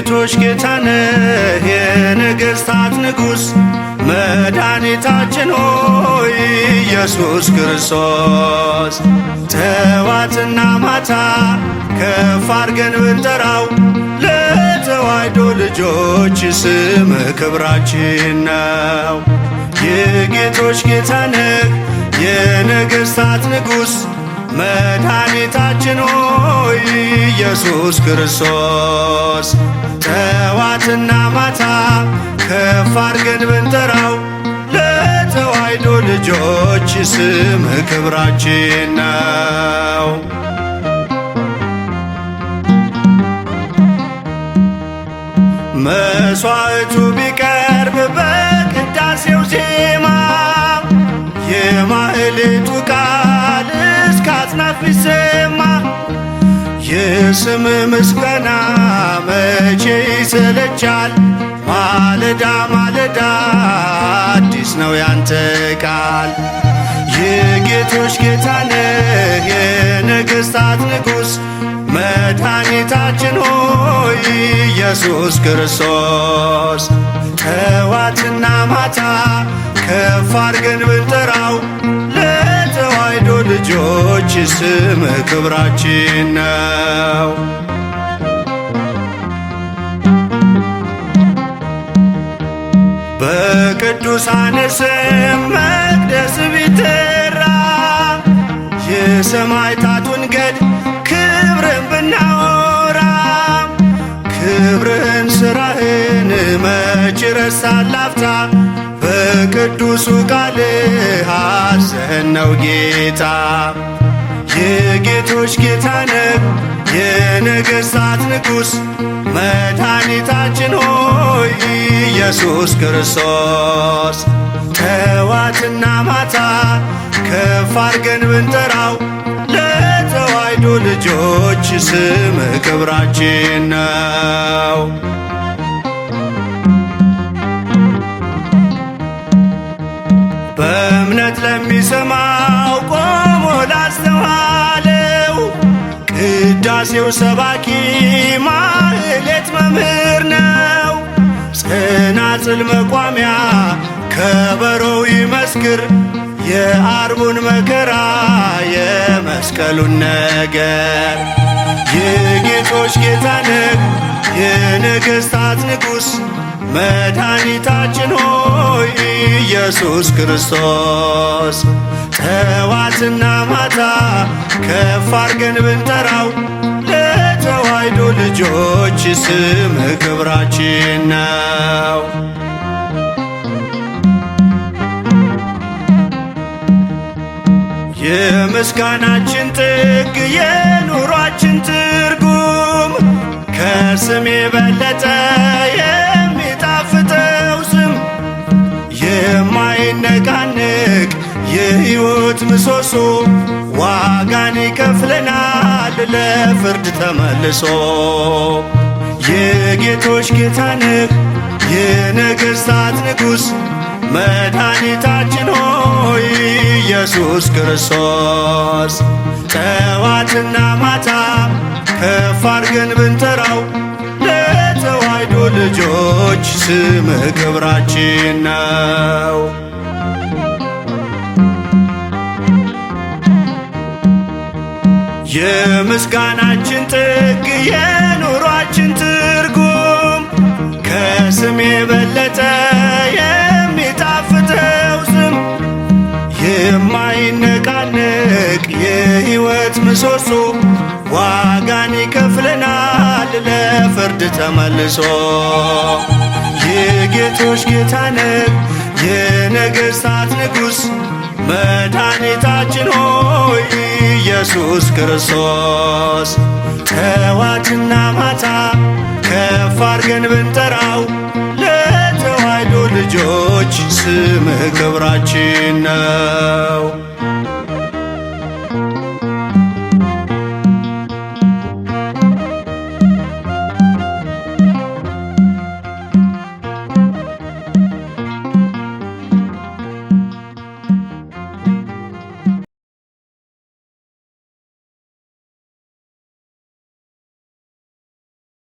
የጌቶች ጌታ ነህ የነገሥታት ንጉሥ መድኃኒታችን ሆይ ኢየሱስ ክርስቶስ ጠዋትና ማታ ከፍ አድርገን ብንጠራው ለተዋሕዶ ልጆች ስም ክብራችን ነው። የጌቶች ጌታ ነህ የነገሥታት ንጉሥ መድኃኒታችን ሆይ ኢየሱስ ክርስቶስ ጠዋትና ማታ ከፍ አድርገን ብንጠራው ለተዋሕዶ ልጆች ስም ክብራችን ነው። መሥዋዕቱ ቢቀርብ በቅዳሴው ዜማ የማኅሌቱ ቃል እስከ አጽናፍ ቢሰማ የስም ምስጋና መቼ ይሰለቻል? ማለዳ ማለዳ አዲስ ነው ያንተ ቃል። የጌቶች ጌታ ነህ የነገሥታት ንጉሥ መድኃኒታችን ሆይ ኢየሱስ ክርስቶስ ጠዋትና ማታ ከፍ አድርገን ብንጠራው ለተዋሕዶ ልጆች ስም ክብራችን ነው። በቅዱሳን ስም መቅደስ ቢጠራ የሰማዕታቱን ገድል ክብርን ብናወራ ክብርን ሥራህን መች ረሳን ላፍታ በቅዱሱ ቃልህ አዘን ነው ጌታ። የጌቶች ጌታ ነህ የነገሥታት ንጉሥ መድኃኒታችን ሆይ ኢየሱስ ክርስቶስ ጠዋትና ማታ ከፍ አድርገን ብንጠራው ለተዋሕዶ ልጆች ስም ክብራችን ነው። በእምነት ለሚሰማው ቆሞ ላስተዋለው ቅዳሴው ሰባኪ ማኅሌት መምህር ነው። ጸናጽል መቋሚያ ከበሮው ይመስክር የአርቡን መከራ የመስቀሉን ነገር። የጌቶች ጌታ ነህ የነገሥታት ንጉሥ መድኃኒታችን ሆይ ኢየሱስ ክርስቶስ ጠዋትና ማታ ከፍ አድርገን ብንጠራው ለተዋሕዶ ልጆች ስም ክብራችን ነው። የምስጋናችን ጥግ የኑሯችን ትርጉም ከስም የበለጠ የሚጣፍጠው ስም የማይነቃንቅ የሕይወት ምሰሶ ዋጋን ይከፍለናል ለፍርድ ተመልሶ። የጌቶች ጌታ ነህ የነገሥታት ንጉሥ መድኃኒታችን ሆይ ኢየሱስ ክርስቶስ ጠዋትና ማታ ከፍ አድርገን ብንጠራው ለተዋሕዶ ልጆች ስም ክብራችን ነው። የምስጋናችን ጥግ የኑሯችን ትርጉም ከስም የበለጠ የሚጣፍጠው ስም የማይነቃንቅ የሕይወት ምሰሶ ዋጋን ይከፍለናል ለፍርድ ተመልሶ። የጌቶች ጌታ ነህ የነገሥታት ንጉሥ መድኃኒታችን ሆይ ኢየሱስ ክርስቶስ ጠዋትና ማታ ከፍ አድርገን ብንጠራው ለተዋሕዶ ልጆች ስም ክብራችን ነው።